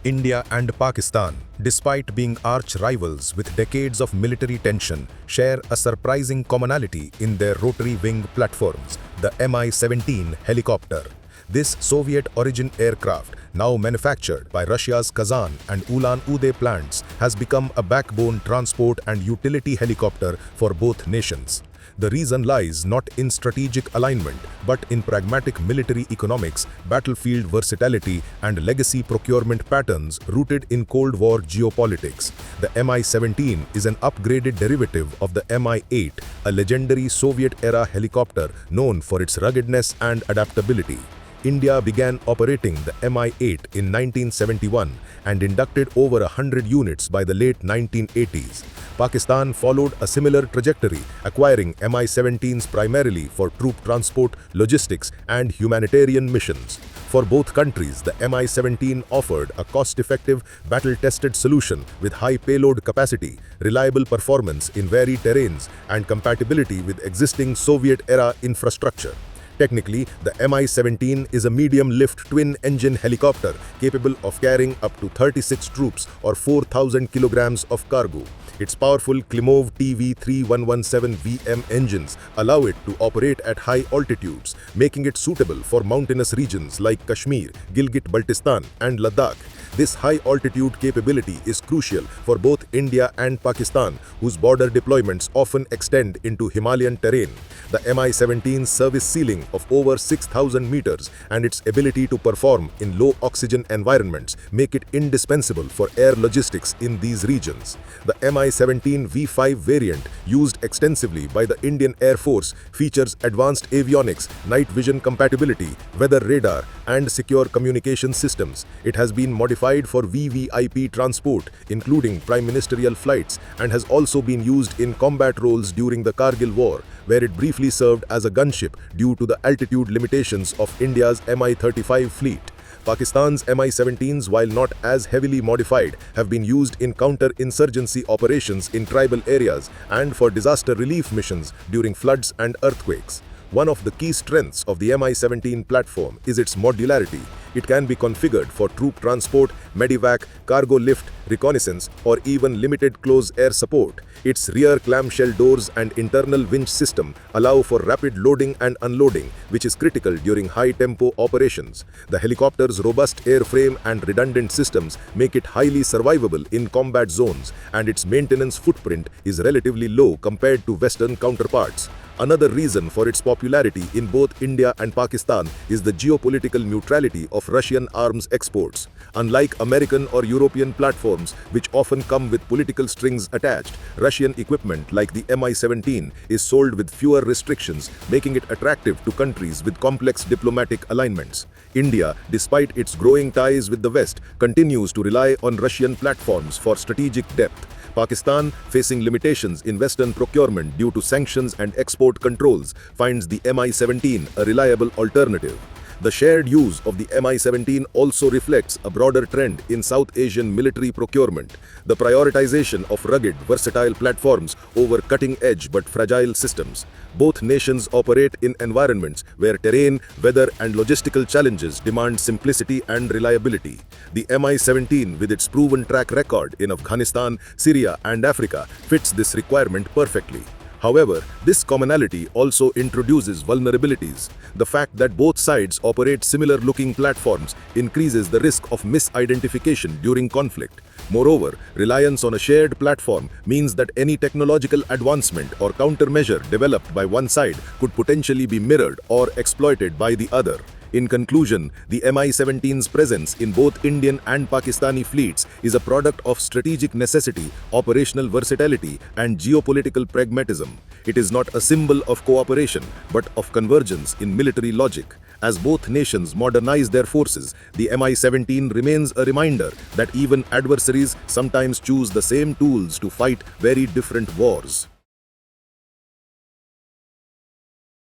India and Pakistan, despite being arch rivals with decades of military tension, share a surprising commonality in their rotary-wing platforms, the Mi-17 helicopter. This Soviet-origin aircraft, now manufactured by Russia's Kazan and Ulan-Ude plants, has become a backbone transport and utility helicopter for both nations. The reason lies not in strategic alignment, but in pragmatic military economics, battlefield versatility, and legacy procurement patterns rooted in Cold War geopolitics. The Mi-17 is an upgraded derivative of the Mi-8, a legendary Soviet-era helicopter known for its ruggedness and adaptability. India began operating the Mi-8 in 1971 and inducted over 100 units by the late 1980s. Pakistan followed a similar trajectory, acquiring Mi-17s primarily for troop transport, logistics, and humanitarian missions. For both countries, the Mi-17 offered a cost-effective, battle-tested solution with high payload capacity, reliable performance in varied terrains, and compatibility with existing Soviet-era infrastructure. Technically, the Mi-17 is a medium-lift twin-engine helicopter capable of carrying up to 36 troops or 4,000 kilograms of cargo. Its powerful Klimov TV3117VM engines allow it to operate at high altitudes, making it suitable for mountainous regions like Kashmir, Gilgit-Baltistan, and Ladakh. This high-altitude capability is crucial for both India and Pakistan, whose border deployments often extend into Himalayan terrain. The Mi-17's service ceiling of over 6,000 meters and its ability to perform in low-oxygen environments make it indispensable for air logistics in these regions. The Mi-17 V5 variant, used extensively by the Indian Air Force, features advanced avionics, night vision compatibility, weather radar, and secure communication systems. It has been modified for VVIP transport, including prime ministerial flights, and has also been used in combat roles during the Kargil War, where it briefly served as a gunship due to the altitude limitations of India's Mi-35 fleet. Pakistan's Mi-17s, while not as heavily modified, have been used in counter-insurgency operations in tribal areas and for disaster relief missions during floods and earthquakes. One of the key strengths of the Mi-17 platform is its modularity. It can be configured for troop transport, medevac, cargo lift, reconnaissance, or even limited close air support. Its rear clamshell doors and internal winch system allow for rapid loading and unloading, which is critical during high-tempo operations. The helicopter's robust airframe and redundant systems make it highly survivable in combat zones, and its maintenance footprint is relatively low compared to Western counterparts. Another reason for its popularity in both India and Pakistan is the geopolitical neutrality of Russian arms exports. Unlike American or European platforms, which often come with political strings attached, Russian equipment like the Mi-17 is sold with fewer restrictions, making it attractive to countries with complex diplomatic alignments. India, despite its growing ties with the West, continues to rely on Russian platforms for strategic depth. Pakistan, facing limitations in Western procurement due to sanctions and export controls, finds the Mi-17 a reliable alternative. The shared use of the Mi-17 also reflects a broader trend in South Asian military procurement, the prioritization of rugged, versatile platforms over cutting-edge but fragile systems. Both nations operate in environments where terrain, weather, and logistical challenges demand simplicity and reliability. The Mi-17, with its proven track record in Afghanistan, Syria, and Africa, fits this requirement perfectly. However, this commonality also introduces vulnerabilities. The fact that both sides operate similar-looking platforms increases the risk of misidentification during conflict. Moreover, reliance on a shared platform means that any technological advancement or countermeasure developed by one side could potentially be mirrored or exploited by the other. In conclusion, the Mi-17's presence in both Indian and Pakistani fleets is a product of strategic necessity, operational versatility, and geopolitical pragmatism. It is not a symbol of cooperation, but of convergence in military logic. As both nations modernize their forces, the Mi-17 remains a reminder that even adversaries sometimes choose the same tools to fight very different wars.